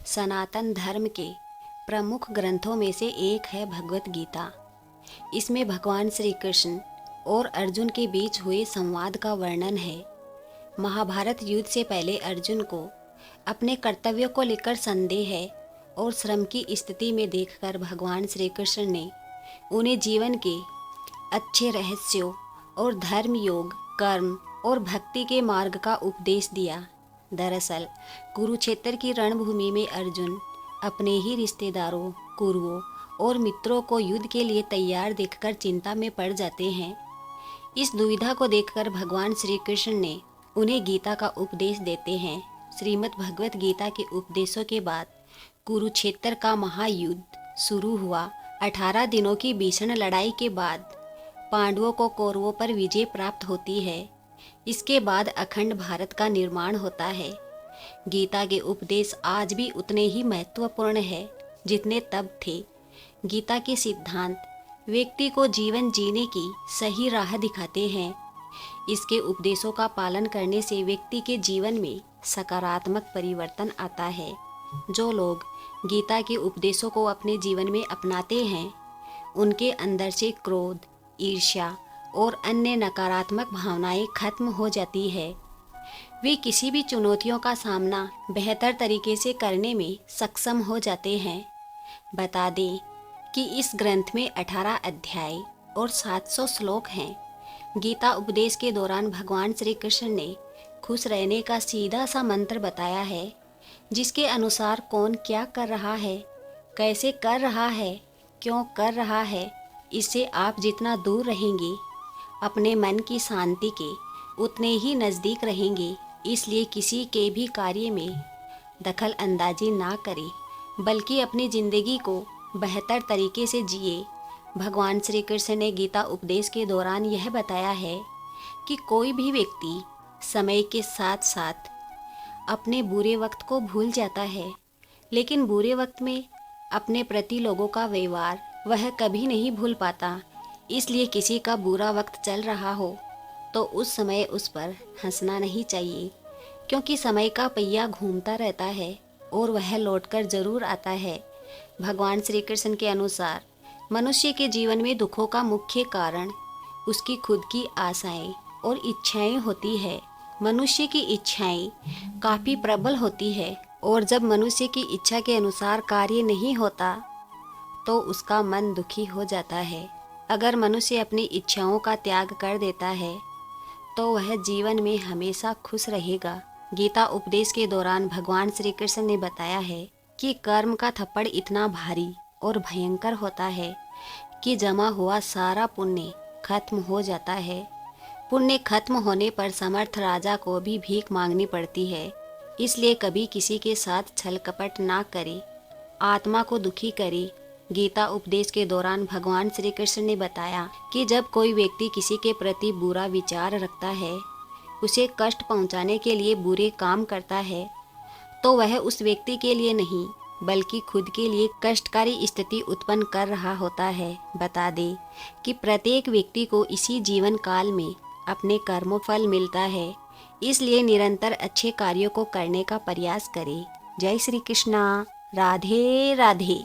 सनातन धर्म के प्रमुख ग्रंथों में से एक है भगवत गीता। इसमें भगवान श्री कृष्ण और अर्जुन के बीच हुए संवाद का वर्णन है। महाभारत युद्ध से पहले अर्जुन को अपने कर्तव्यों को लेकर संदेह है और श्रम की स्थिति में देखकर भगवान श्री कृष्ण ने उन्हें जीवन के अच्छे रहस्यों और धर्म, योग, कर्म और भक्ति के मार्ग का उपदेश दिया। दरअसल कुरुक्षेत्र की रणभूमि में अर्जुन अपने ही रिश्तेदारों, गुरुओं और मित्रों को युद्ध के लिए तैयार देखकर चिंता में पड़ जाते हैं। इस दुविधा को देखकर भगवान श्री कृष्ण ने उन्हें गीता का उपदेश देते हैं। श्रीमद् भगवत गीता के उपदेशों के बाद कुरुक्षेत्र का महायुद्ध शुरू हुआ। 18 दिनों की भीषण लड़ाई के बाद पांडवों को कौरवों पर विजय प्राप्त होती है। इसके बाद अखंड भारत का निर्माण होता है। गीता के उपदेश आज भी उतने ही महत्वपूर्ण है जितने तब थे। गीता के सिद्धांत व्यक्ति को जीवन जीने की सही राह दिखाते हैं। इसके उपदेशों का पालन करने से व्यक्ति के जीवन में सकारात्मक परिवर्तन आता है। जो लोग गीता के उपदेशों को अपने जीवन में अपनाते हैं, उनके अंदर से क्रोध, ईर्ष्या और अन्य नकारात्मक भावनाएं खत्म हो जाती है। वे किसी भी चुनौतियों का सामना बेहतर तरीके से करने में सक्षम हो जाते हैं। बता दें कि इस ग्रंथ में 18 अध्याय और 700 श्लोक हैं। गीता उपदेश के दौरान भगवान श्री कृष्ण ने खुश रहने का सीधा सा मंत्र बताया है, जिसके अनुसार कौन क्या कर रहा है, कैसे कर रहा है, क्यों कर रहा है, इससे आप जितना दूर रहेंगे अपने मन की शांति के उतने ही नज़दीक रहेंगे। इसलिए किसी के भी कार्य में दखल अंदाजी ना करें, बल्कि अपनी ज़िंदगी को बेहतर तरीके से जिए। भगवान श्री कृष्ण ने गीता उपदेश के दौरान यह बताया है कि कोई भी व्यक्ति समय के साथ साथ अपने बुरे वक्त को भूल जाता है, लेकिन बुरे वक्त में अपने प्रति लोगों का व्यवहार वह कभी नहीं भूल पाता। इसलिए किसी का बुरा वक्त चल रहा हो तो उस समय उस पर हंसना नहीं चाहिए, क्योंकि समय का पहिया घूमता रहता है और वह लौटकर जरूर आता है। भगवान श्री कृष्ण के अनुसार मनुष्य के जीवन में दुखों का मुख्य कारण उसकी खुद की आशाएं और इच्छाएं होती है। मनुष्य की इच्छाएं काफ़ी प्रबल होती है और जब मनुष्य की इच्छा के अनुसार कार्य नहीं होता तो उसका मन दुखी हो जाता है। अगर मनुष्य अपनी इच्छाओं का त्याग कर देता है तो वह जीवन में हमेशा खुश रहेगा। गीता उपदेश के दौरान भगवान श्री कृष्ण ने बताया है कि कर्म का थप्पड़ इतना भारी और भयंकर होता है कि जमा हुआ सारा पुण्य खत्म हो जाता है। पुण्य खत्म होने पर समर्थ राजा को भी भीख मांगनी पड़ती है। इसलिए कभी किसी के साथ छल कपट ना करे, आत्मा को दुखी करे। गीता उपदेश के दौरान भगवान श्री कृष्ण ने बताया कि जब कोई व्यक्ति किसी के प्रति बुरा विचार रखता है, उसे कष्ट पहुंचाने के लिए बुरे काम करता है, तो वह उस व्यक्ति के लिए नहीं बल्कि खुद के लिए कष्टकारी स्थिति उत्पन्न कर रहा होता है। बता दें कि प्रत्येक व्यक्ति को इसी जीवन काल में अपने कर्मों फल मिलता है। इसलिए निरंतर अच्छे कार्यों को करने का प्रयास करें। जय श्री कृष्णा। राधे राधे।